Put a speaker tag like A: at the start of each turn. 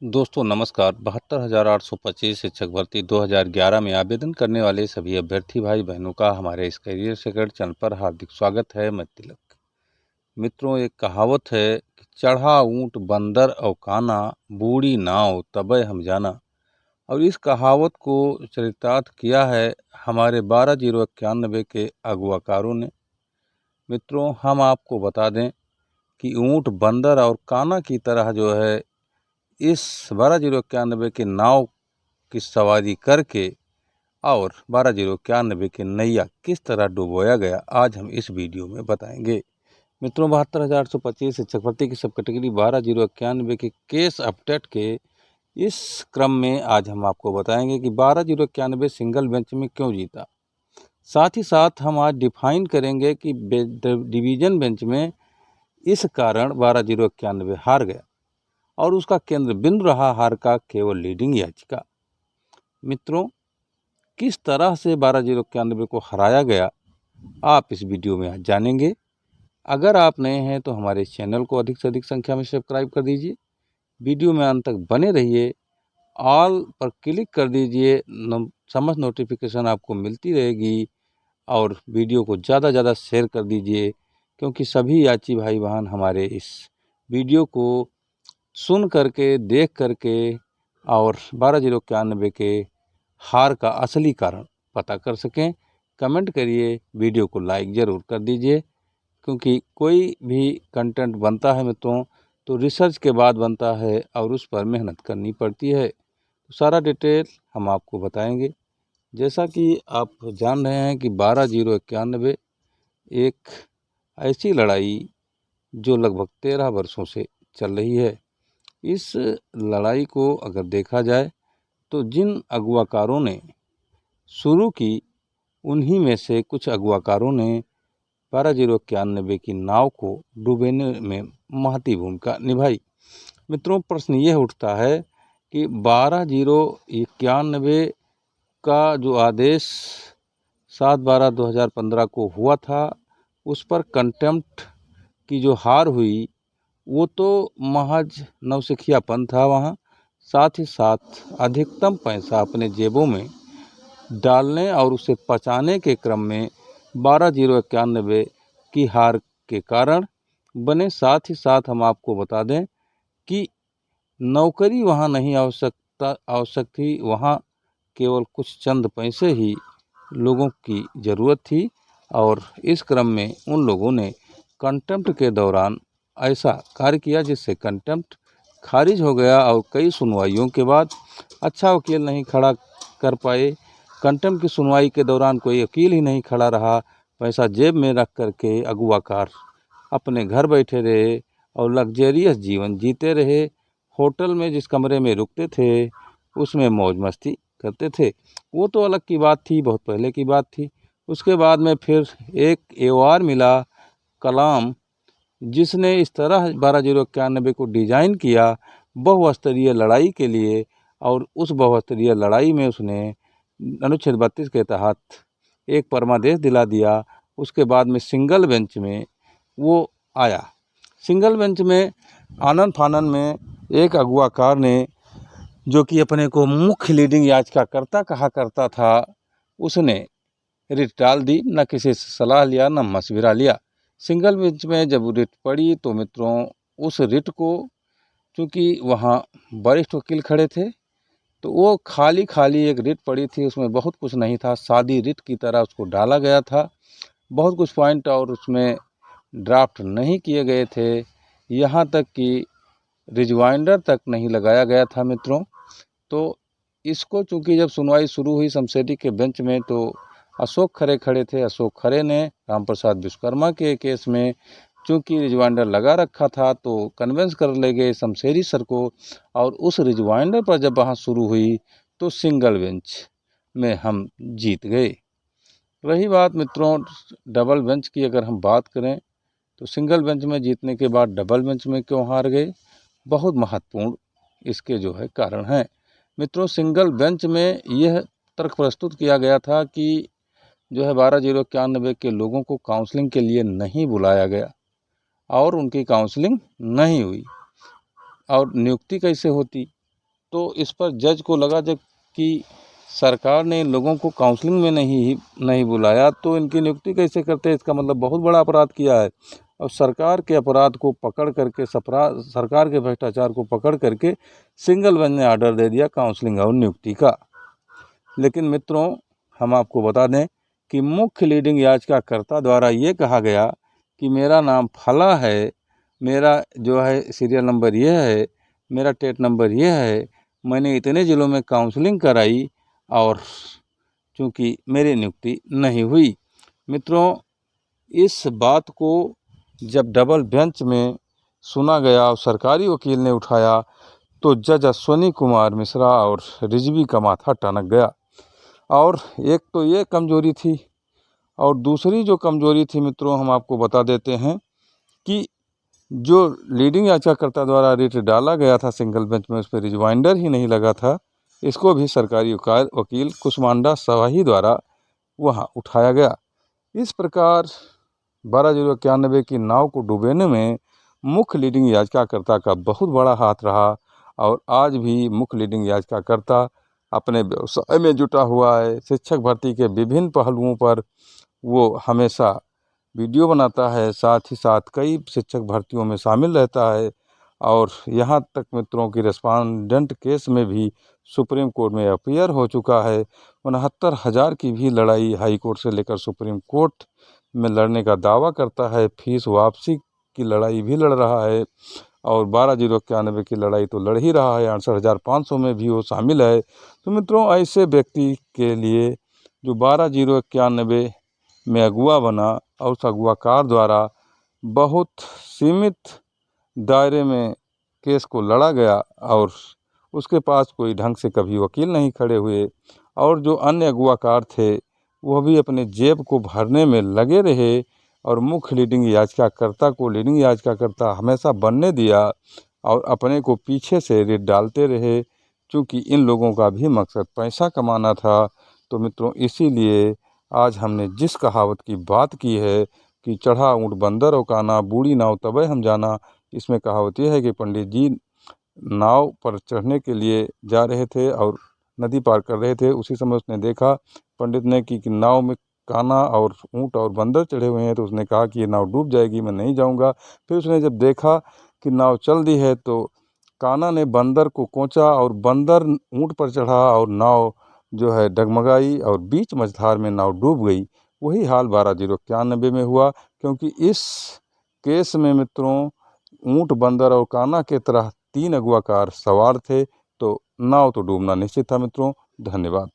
A: दोस्तों नमस्कार। 72,825 शिक्षक भर्ती 2011 में आवेदन करने वाले सभी अभ्यर्थी भाई बहनों का हमारे इस करियर सेक्रेट चैनल पर हार्दिक स्वागत है। मैं तिलक। मित्रों, एक कहावत है कि चढ़ा ऊंट बंदर और काना, बूढ़ी नाव तबै हम जाना। और इस कहावत को चरितार्थ किया है हमारे 12/091 के अगुवाकारों ने। मित्रों, हम आपको बता दें कि ऊंट बंदर और काना की तरह जो है इस 12/091 के नाव की सवारी करके और 12/091 के नैया किस तरह डुबोया गया, आज हम इस वीडियो में बताएंगे। मित्रों, 72,825 शिक्षक भर्ती की सब कैटेगरी 12/091 के केस अपडेट के इस क्रम में आज हम आपको बताएंगे कि 12/091 सिंगल बेंच में क्यों जीता। साथ ही साथ हम आज डिफाइन करेंगे कि डिवीजन बेंच में इस कारण 12/091 हार गया और उसका केंद्र बिंदु रहा हार का केवल लीडिंग याचिका। मित्रों, किस तरह से 12/091 को हराया गया आप इस वीडियो में आज जानेंगे। अगर आप नए हैं तो हमारे इस चैनल को अधिक से अधिक संख्या में सब्सक्राइब कर दीजिए। वीडियो में अंत तक बने रहिए। ऑल पर क्लिक कर दीजिए, समस्त नोटिफिकेशन आपको मिलती रहेगी। और वीडियो को ज़्यादा ज़्यादा शेयर कर दीजिए, क्योंकि सभी याची भाई बहन हमारे इस वीडियो को सुन करके, देख करके और 12/091 के हार का असली कारण पता कर सकें। कमेंट करिए, वीडियो को लाइक ज़रूर कर दीजिए, क्योंकि कोई भी कंटेंट बनता है मित्रों तो रिसर्च के बाद बनता है और उस पर मेहनत करनी पड़ती है। तो सारा डिटेल हम आपको बताएंगे। जैसा कि आप जान रहे हैं कि 12/091 एक ऐसी लड़ाई जो लगभग 13 वर्षों से चल रही है। इस लड़ाई को अगर देखा जाए तो जिन अगुवाकारों ने शुरू की, उन्हीं में से कुछ अगुवाकारों ने 12/091 की नाव को डुबोने में महती भूमिका निभाई। मित्रों, प्रश्न यह उठता है कि 12/091 का जो आदेश 7/12/2015 को हुआ था, उस पर कंटेम्प्ट की जो हार हुई वो तो महज नौसिखियापन था वहाँ। साथ ही साथ अधिकतम पैसा अपने जेबों में डालने और उसे पचाने के क्रम में 12/091 की हार के कारण बने। साथ ही साथ हम आपको बता दें कि नौकरी वहाँ नहीं आवश्यक थी, वहाँ केवल कुछ चंद पैसे ही लोगों की ज़रूरत थी। और इस क्रम में उन लोगों ने कंटेम्प्ट के दौरान ऐसा कार्य किया जिससे कंटेम्प्ट खारिज हो गया और कई सुनवाइयों के बाद अच्छा वकील नहीं खड़ा कर पाए। कंटेम्प्ट की सुनवाई के दौरान कोई वकील ही नहीं खड़ा रहा। पैसा जेब में रख करके अगुवाकार अपने घर बैठे रहे और लग्जरियस जीवन जीते रहे। होटल में जिस कमरे में रुकते थे उसमें मौज मस्ती करते थे। वो तो अलग की बात थी, बहुत पहले की बात थी। उसके बाद में फिर एक एवार मिला कलाम, जिसने इस तरह 12/091 को डिज़ाइन किया बहुस्तरीय लड़ाई के लिए। और उस बहुस्तरीय लड़ाई में उसने अनुच्छेद 32 के तहत एक परमादेश दिला दिया। उसके बाद में सिंगल बेंच में वो आया। सिंगल बेंच में आनन फानन में एक अगुवाकार ने, जो कि अपने को मुख्य लीडिंग याचिकाकर्ता कहा करता था, उसने रिट डाल दी। न किसी से सलाह लिया, न मशविरा लिया। सिंगल बेंच में जब रिट पड़ी तो मित्रों उस रिट को, चूँकि वहाँ वरिष्ठ वकील खड़े थे, तो वो खाली एक रिट पड़ी थी, उसमें बहुत कुछ नहीं था। सादी रिट की तरह उसको डाला गया था। बहुत कुछ पॉइंट और उसमें ड्राफ्ट नहीं किए गए थे। यहाँ तक कि रिजवाइंडर तक नहीं लगाया गया था मित्रों। तो इसको चूँकि जब सुनवाई शुरू हुई शमशेरी के बेंच में, तो अशोक खरे खड़े थे। अशोक खरे ने राम प्रसाद विश्वकर्मा के केस में चूँकि रिजवाइंडर लगा रखा था तो कन्वेंस कर ले गए शमशेरी सर को। और उस रिजवाइंडर पर जब बहस शुरू हुई तो सिंगल बेंच में हम जीत गए। रही बात मित्रों डबल बेंच की, अगर हम बात करें तो सिंगल बेंच में जीतने के बाद डबल बेंच में क्यों हार गए, बहुत महत्वपूर्ण इसके जो है कारण हैं। मित्रों, सिंगल बेंच में यह तर्क प्रस्तुत किया गया था कि जो है 12/091 के लोगों को काउंसलिंग के लिए नहीं बुलाया गया और उनकी काउंसलिंग नहीं हुई। और नियुक्ति कैसे होती, तो इस पर जज को लगा जब कि सरकार ने इन लोगों को काउंसलिंग में नहीं बुलाया तो इनकी नियुक्ति कैसे करते, इसका मतलब बहुत बड़ा अपराध किया है। और सरकार के अपराध को पकड़ करके सरकार के भ्रष्टाचार को पकड़ करके सिंगल बेंच ने ऑर्डर दे दिया काउंसलिंग और नियुक्ति का। लेकिन मित्रों, हम आपको बता दें कि मुख्य लीडिंग याचिकाकर्ता द्वारा ये कहा गया कि मेरा नाम फला है, मेरा जो है सीरियल नंबर ये है, मेरा टेट नंबर ये है, मैंने इतने ज़िलों में काउंसलिंग कराई और चूँकि मेरी नियुक्ति नहीं हुई। मित्रों, इस बात को जब डबल बेंच में सुना गया और सरकारी वकील ने उठाया तो जज अश्वनी कुमार मिश्रा और रिजवी का माथा टनक गया। और एक तो ये कमजोरी थी और दूसरी जो कमजोरी थी मित्रों, हम आपको बता देते हैं कि जो लीडिंग याचिकाकर्ता द्वारा रिट डाला गया था सिंगल बेंच में, उस पर रिजवाइंडर ही नहीं लगा था। इसको भी सरकारी वकील कुष्मांडा सवाही द्वारा वहाँ उठाया गया। इस प्रकार 12/091 की नाव को डुबोने में मुख्य लीडिंग याचिकाकर्ता का बहुत बड़ा हाथ रहा और आज भी मुख्य लीडिंग याचिकाकर्ता अपने व्यवसाय में जुटा हुआ है। शिक्षक भर्ती के विभिन्न पहलुओं पर वो हमेशा वीडियो बनाता है, साथ ही साथ कई शिक्षक भर्तियों में शामिल रहता है और यहाँ तक मित्रों की रेस्पोंडेंट केस में भी सुप्रीम कोर्ट में अपीयर हो चुका है। 69,000 की भी लड़ाई हाई कोर्ट से लेकर सुप्रीम कोर्ट में लड़ने का दावा करता है। फीस वापसी की लड़ाई भी लड़ रहा है और 12/091 की लड़ाई तो लड़ ही रहा है। 68,500 में भी वो शामिल है। तो मित्रों, ऐसे व्यक्ति के लिए जो 12/091 में अगुआ बना और उस अगुआकार द्वारा बहुत सीमित दायरे में केस को लड़ा गया और उसके पास कोई ढंग से कभी वकील नहीं खड़े हुए और जो अन्य अगुआकार थे वह भी अपने जेब को भरने में लगे रहे और मुख्य लीडिंग याचिकाकर्ता को लीडिंग याचिकाकर्ता हमेशा बनने दिया और अपने को पीछे से रिट डालते रहे, क्योंकि इन लोगों का भी मकसद पैसा कमाना था। तो मित्रों, इसीलिए आज हमने जिस कहावत की बात की है कि चढ़ा ऊँट बंदर और काना, बूढ़ी नाव तबे हम जाना, इसमें कहावत यह है कि पंडित जी नाव पर चढ़ने के लिए जा रहे थे और नदी पार कर रहे थे। उसी समय उसने देखा पंडित ने कि नाव में काना और ऊँट और बंदर चढ़े हुए हैं, तो उसने कहा कि ये नाव डूब जाएगी, मैं नहीं जाऊंगा। फिर उसने जब देखा कि नाव चल दी है तो काना ने बंदर को कोंचा और बंदर ऊँट पर चढ़ा और नाव जो है डगमगाई और बीच मझधार में नाव डूब गई। वही हाल 12/091 में हुआ, क्योंकि इस केस में मित्रों ऊँट, बंदर और काना के तरह 3 अगुआकार सवार थे, तो नाव तो डूबना निश्चित था। मित्रों, धन्यवाद।